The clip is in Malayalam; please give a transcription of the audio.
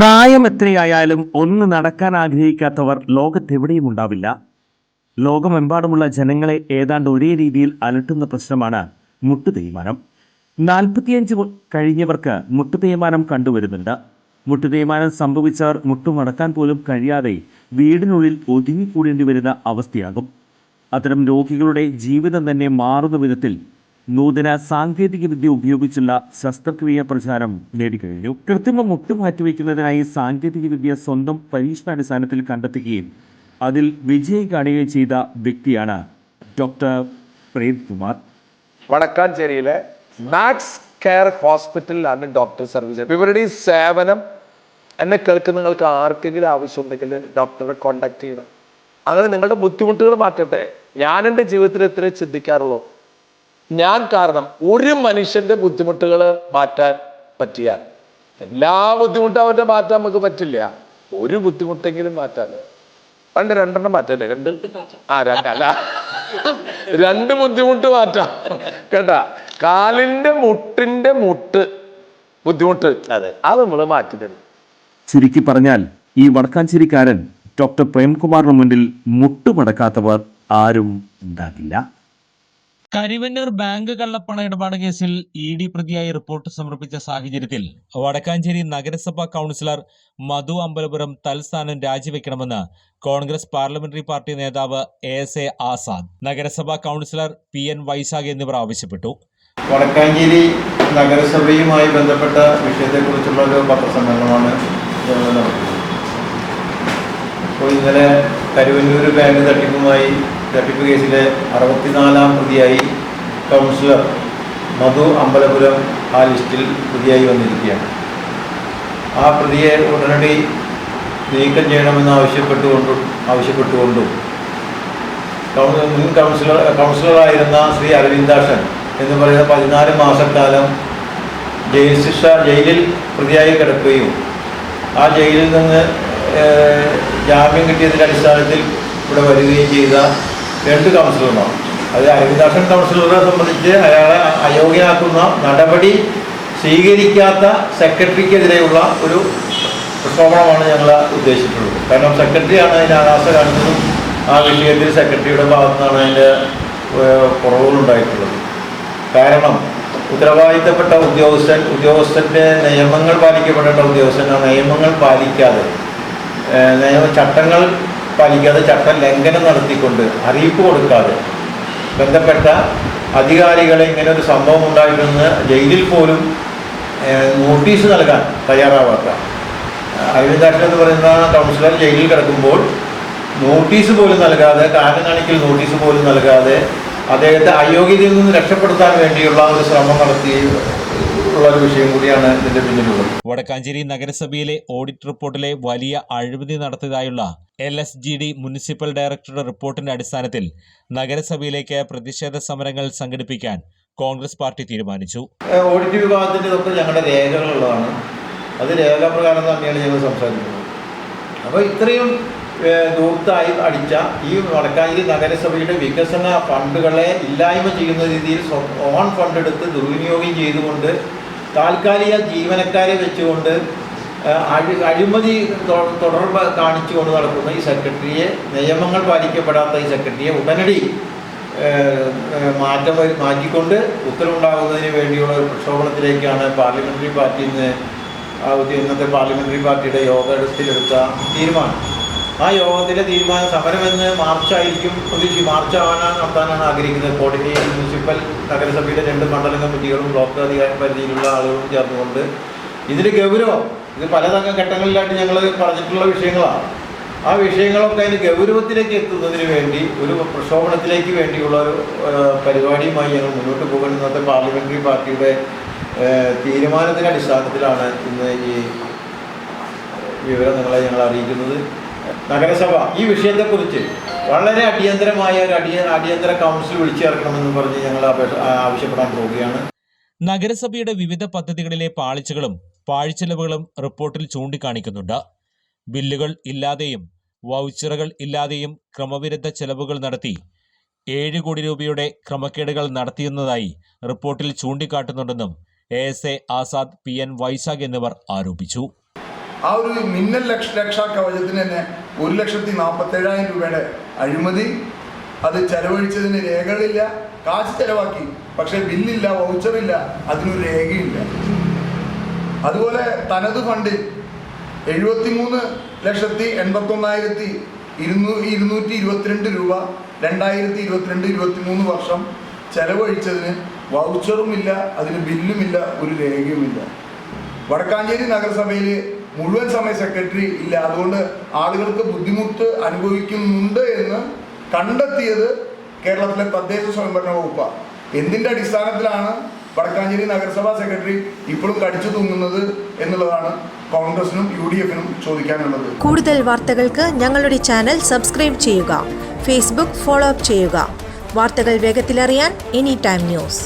പ്രായം എത്രയായാലും ഒന്ന് നടക്കാൻ ആഗ്രഹിക്കാത്തവർ ലോകത്തെവിടെയും ഉണ്ടാവില്ല. ലോകമെമ്പാടുമുള്ള ജനങ്ങളെ ഏതാണ്ട് ഒരേ രീതിയിൽ അലട്ടുന്ന പ്രശ്നമാണ് മുട്ടുതേയ്മാനം. 45 കഴിഞ്ഞവർക്ക് മുട്ടുതേയ്മാനം കണ്ടുവരുന്നുണ്ട്. മുട്ടുതേയ്മാനം സംഭവിച്ചവർ മുട്ടുമടക്കാൻ പോലും കഴിയാതെ വീടിനുള്ളിൽ ഒതുങ്ങിക്കൂടേണ്ടി വരുന്ന അവസ്ഥയാകും. അത്തരം രോഗികളുടെ ജീവിതം തന്നെ മാറുന്ന വിധത്തിൽ നൂതന സാങ്കേതിക വിദ്യ ഉപയോഗിച്ചുള്ള ശസ്ത്രക്രിയ പ്രചാരം നേടിക്കഴിഞ്ഞു. കൃത്രിമ മുട്ട് മാറ്റിവെക്കുന്നതിനായി സാങ്കേതിക വിദ്യ സ്വന്തം പരീക്ഷണാടിസ്ഥാനത്തിൽ കണ്ടെത്തുകയും അതിൽ വിജയം കാണുകയും ചെയ്ത വ്യക്തിയാണ് ഡോക്ടർ പ്രേംകുമാർ. വടക്കാഞ്ചേരിയിലെ മാക്സ് കെയർ ഹോസ്പിറ്റലിലാണ് ഡോക്ടർ സർവീസ്. ഇവരുടെ ഈ സേവനം എന്നെ കേൾക്കുന്ന നിങ്ങൾക്ക് ആർക്കെങ്കിലും ആവശ്യമുണ്ടെങ്കിൽ ഡോക്ടറെ കോണ്ടാക്ട് ചെയ്യണം. അങ്ങനെ നിങ്ങളുടെ ബുദ്ധിമുട്ടുകൾ മാറ്റട്ടെ. ഞാൻ എൻ്റെ ജീവിതത്തിൽ എത്ര ചിന്തിക്കാറുള്ളൂ, ഞാൻ കാരണം ഒരു മനുഷ്യന്റെ ബുദ്ധിമുട്ടുകൾ മാറ്റാൻ പറ്റിയാൽ, എല്ലാ ബുദ്ധിമുട്ടും അവരുടെ മാറ്റാൻ നമുക്ക് പറ്റില്ല, ഒരു ബുദ്ധിമുട്ടെങ്കിലും മാറ്റാൻ. പണ്ട് 2 മാറ്റല്ലേ, രണ്ട് ബുദ്ധിമുട്ട് മാറ്റാം കേട്ടാ. കാലിന്റെ മുട്ടിന്റെ ബുദ്ധിമുട്ട് അത് നമ്മൾ മാറ്റി തരും. ചുരുക്കി പറഞ്ഞാൽ ഈ വടക്കാഞ്ചേരിക്കാരൻ ഡോക്ടർ പ്രേംകുമാറിന് മുന്നിൽ മുട്ടുമടക്കാത്തവർ ആരും ഉണ്ടാകില്ല. കരിവന്നൂർ ബാങ്ക് കള്ളപ്പണ ഇടപാട് കേസിൽ ഇ.ഡി. പ്രതിയായി റിപ്പോർട്ട് സമർപ്പിച്ച സാഹചര്യത്തിൽ വടക്കാഞ്ചേരി നഗരസഭാ കൗൺസിലർ മധു അമ്പലപുരം തൽസ്ഥാനം രാജിവെക്കണമെന്ന് കോൺഗ്രസ് പാർലമെന്ററി പാർട്ടി നേതാവ് എ.എസ്.എ. ആസാദ്, നഗരസഭാ കൗൺസിലർ പി.എൻ. വൈശാഖ് എന്നിവർ ആവശ്യപ്പെട്ടു. വടക്കാഞ്ചേരി നഗരസഭയുമായി ബന്ധപ്പെട്ട വിഷയത്തെക്കുറിച്ചുള്ള ഒരു പത്രസമ്മേളനമാണ് നടക്കുന്നത്. അപ്പോൾ ഇന്നലെ കരുവന്നൂർ ബാങ്ക് തട്ടിപ്പ് കേസിലെ 64-ാം പ്രതിയായി കൗൺസിലർ മധു അമ്പലപുരം ആ ലിസ്റ്റിൽ പ്രതിയായി വന്നിരിക്കുകയാണ്. ആ പ്രതിയെ ഉടനടി നീക്കം ചെയ്യണമെന്ന് ആവശ്യപ്പെട്ടുകൊണ്ടും മുൻ കൗൺസിലറായിരുന്ന ശ്രീ അരവിന്ദാക്ഷൻ എന്ന് പറയുന്ന 14 മാസക്കാലം ജയിലിൽ പ്രതിയായി കിടക്കുകയും ആ ജയിലിൽ നിന്ന് ജാമ്യം കിട്ടിയതിൻ്റെ അടിസ്ഥാനത്തിൽ ഇവിടെ വരികയും ചെയ്ത 2 കൗൺസിലർമാർ. അത് അരവിന്ദാക്ഷൻ കൗൺസിലറെ സംബന്ധിച്ച് അയാളെ അയോഗ്യനാക്കുന്ന നടപടി സ്വീകരിക്കാത്ത സെക്രട്ടറിക്കെതിരെയുള്ള ഒരു പ്രക്ഷോഭമാണ് ഞങ്ങൾ ഉദ്ദേശിച്ചിട്ടുള്ളത്. കാരണം സെക്രട്ടറിയാണ് അതിന് അനാസ്ഥ കാണിച്ചതും ആ വിഷയത്തിൽ സെക്രട്ടറിയുടെ ഭാഗത്തു നിന്നാണ് അതിൻ്റെ കുറവുകളുണ്ടായിട്ടുള്ളത്. കാരണം ഉത്തരവാദിത്തപ്പെട്ട ഉദ്യോഗസ്ഥൻ്റെ നിയമങ്ങൾ പാലിക്കപ്പെടേണ്ട ഉദ്യോഗസ്ഥൻ ആ നിയമങ്ങൾ പാലിക്കാതെ ചട്ടങ്ങൾ പാലിക്കാതെ ചട്ടലംഘനം നടത്തിക്കൊണ്ട് അറിയിപ്പ് കൊടുക്കാതെ ബന്ധപ്പെട്ട അധികാരികളെ ഇങ്ങനെ ഒരു സംഭവം ഉണ്ടായിട്ടുണ്ടെന്ന് ജയിലിൽ പോലും നോട്ടീസ് നൽകാൻ തയ്യാറാവാത്ത അരവിന്ദാക്ഷൻ എന്ന് പറയുന്ന കൗൺസിലർ ജയിലിൽ കിടക്കുമ്പോൾ നോട്ടീസ് പോലും നൽകാതെ, കാരണം കാണിക്കൽ നോട്ടീസ് പോലും നൽകാതെ അദ്ദേഹത്തെ അയോഗ്യതയിൽ നിന്ന് രക്ഷപ്പെടുത്താൻ വേണ്ടിയുള്ള ഒരു ശ്രമം നടത്തി ഒരു വിഷയം കൂടിയാണ് ഇതിന്റെ പിന്നിലുള്ളത്. വടക്കാഞ്ചേരി നഗരസഭയിലെ ഓഡിറ്റ് റിപ്പോർട്ടിലെ വലിയ അഴിമതി നടത്തിയതായുള്ള LSGD മുനിസിപ്പൽ ഡയറക്ടറുടെ റിപ്പോർട്ടിന്റെ അടിസ്ഥാനത്തിൽ നഗരസഭയിലേക്ക് പ്രതിഷേധ സമരങ്ങൾ സംഘടിപ്പിക്കാൻ കോൺഗ്രസ് പാർട്ടി തീരുമാനിച്ചു. ഓഡിറ്റ് വിഭാഗത്തിൻ്റെതൊക്കെ ഞങ്ങളുടെ രേഖകളുള്ളതാണ്. അത് രേഖാപ്രകാരം തന്നെയാണ് ഞങ്ങൾ സംസാരിക്കുന്നത്. അപ്പോൾ ഇത്രയും ദൂർത്തായി അടിച്ച ഈ വടക്കാഞ്ചേരി നഗരസഭയുടെ വികസന ഫണ്ടുകളെ ഇല്ലായ്മ ചെയ്യുന്ന രീതിയിൽ ഓൺ ഫണ്ട് എടുത്ത് ദുർവിനിയോഗം ചെയ്തുകൊണ്ട് താൽക്കാലിക ജീവനക്കാരെ വെച്ചുകൊണ്ട് അഴിമതി തുടർന്ന് കാണിച്ചുകൊണ്ട് നടക്കുന്ന ഈ സെക്രട്ടറിയെ, നിയമങ്ങൾ പാലിക്കപ്പെടാത്ത ഈ സെക്രട്ടറിയെ ഉടനടി മാറ്റിക്കൊണ്ട് ഉത്തരവുണ്ടാകുന്നതിന് വേണ്ടിയുള്ള ഒരു പ്രക്ഷോഭണത്തിലേക്കാണ് പാർലമെന്ററി പാർട്ടി ഇന്നത്തെ പാർലമെന്ററി പാർട്ടിയുടെ യോഗത്തിലെടുത്ത തീരുമാനം. ആ യോഗത്തിലെ തീരുമാനം സമരമെന്ന് മാർച്ചായിരിക്കും മാർച്ച് നടത്താനാണ് ആഗ്രഹിക്കുന്നത്. കോർഡിനേഷൻ മുനിസിപ്പൽ നഗരസഭയുടെ 2 മണ്ഡലം കമ്മിറ്റികളും ബ്ലോക്ക് അധികാര പരിധിയിലുള്ള ആളുകളും ചേർന്നുകൊണ്ട് ഇതിൻ്റെ ഗൗരവം, ഇത് പല ഘട്ടങ്ങളിലായിട്ട് ഞങ്ങൾ പറഞ്ഞിട്ടുള്ള വിഷയങ്ങളാണ്. ആ വിഷയങ്ങളൊക്കെ അതിന് ഗൗരവത്തിലേക്ക് എത്തുന്നതിന് വേണ്ടി ഒരു പ്രക്ഷോഭണത്തിലേക്ക് വേണ്ടിയുള്ള ഒരു പരിപാടിയുമായി ഞങ്ങൾ മുന്നോട്ട് പോകാൻ ഇന്നത്തെ പാർലമെന്ററി പാർട്ടിയുടെ തീരുമാനത്തിൻ്റെ അടിസ്ഥാനത്തിലാണ് ഇന്ന് ഈ വിവരം നിങ്ങളെ ഞങ്ങൾ അറിയിക്കുന്നത്. നഗരസഭ ഈ വിഷയത്തെക്കുറിച്ച് വളരെ അടിയന്തരമായ ഒരു അടിയന്തര കൗൺസിൽ വിളിച്ചു ചേർക്കണമെന്ന് പറഞ്ഞ് ഞങ്ങൾ ആവശ്യപ്പെടാൻ പോവുകയാണ്. നഗരസഭയുടെ വിവിധ പദ്ധതികളിലെ പാളിച്ചകളും പാഴ്ചെലവുകളും റിപ്പോർട്ടിൽ ചൂണ്ടിക്കാണിക്കുന്നുണ്ട്. ബില്ലുകൾ ഇല്ലാതെയും വൗച്ചറുകൾ ഇല്ലാതെയും ക്രമവിരുദ്ധ ചെലവുകൾ നടത്തി 7 കോടി രൂപയുടെ ക്രമക്കേടുകൾ നടത്തിയെന്നതായി റിപ്പോർട്ടിൽ ചൂണ്ടിക്കാട്ടുന്നുണ്ടെന്നും എ.എസ്.എ. ആസാദ്, പി.എൻ. വൈശാഖ് എന്നിവർ ആരോപിച്ചു. ആ ഒരു മിന്നൽ രക്ഷാ കവചത്തിന് തന്നെ 1,47,000 രൂപയുടെ അഴിമതി. അത് ചെലവഴിച്ചതിന് രേഖകളില്ല, കാശ് ചെലവാക്കി, പക്ഷേ ബില്ലില്ല, വൗച്ചറില്ല, അതിനൊരു രേഖയില്ല. അതുപോലെ തനത് ഫണ്ടിൽ 73,81,222 രൂപ 2022-23 വർഷം ചെലവഴിച്ചതിന് വൗച്ചറും ഇല്ല, അതിന് ബില്ലുമില്ല, ഒരു രേഖയുമില്ല. വടക്കാഞ്ചേരി നഗരസഭയിൽ മുഴുവൻ സമയ സെക്രട്ടറി ഇല്ല. അതുകൊണ്ട് ആളുകൾക്ക് ബുദ്ധിമുട്ട് അനുഭവിക്കുന്നുണ്ട് എന്ന് കണ്ടെത്തിയത് കേരളത്തിലെ തദ്ദേശ സ്വയംഭരണ വകുപ്പാണ്. എന്തിൻ്റെ അടിസ്ഥാനത്തിലാണ് വടക്കാഞ്ചേരി നഗരസഭാ സെക്രട്ടറി ഇപ്പോഴും കടിച്ചു തൂങ്ങുന്നത് എന്നുള്ളതാണ് കോൺഗ്രസിനും UDF-നും ചോദിക്കാനുള്ളത്. കൂടുതൽ വാർത്തകൾക്ക് ഞങ്ങളുടെ ചാനൽ സബ്സ്ക്രൈബ് ചെയ്യുക, ഫേസ്ബുക്ക് ഫോളോ അപ്പ് ചെയ്യുക. വാർത്തകൾ വേഗത്തിലറിയാൻ Anytime News.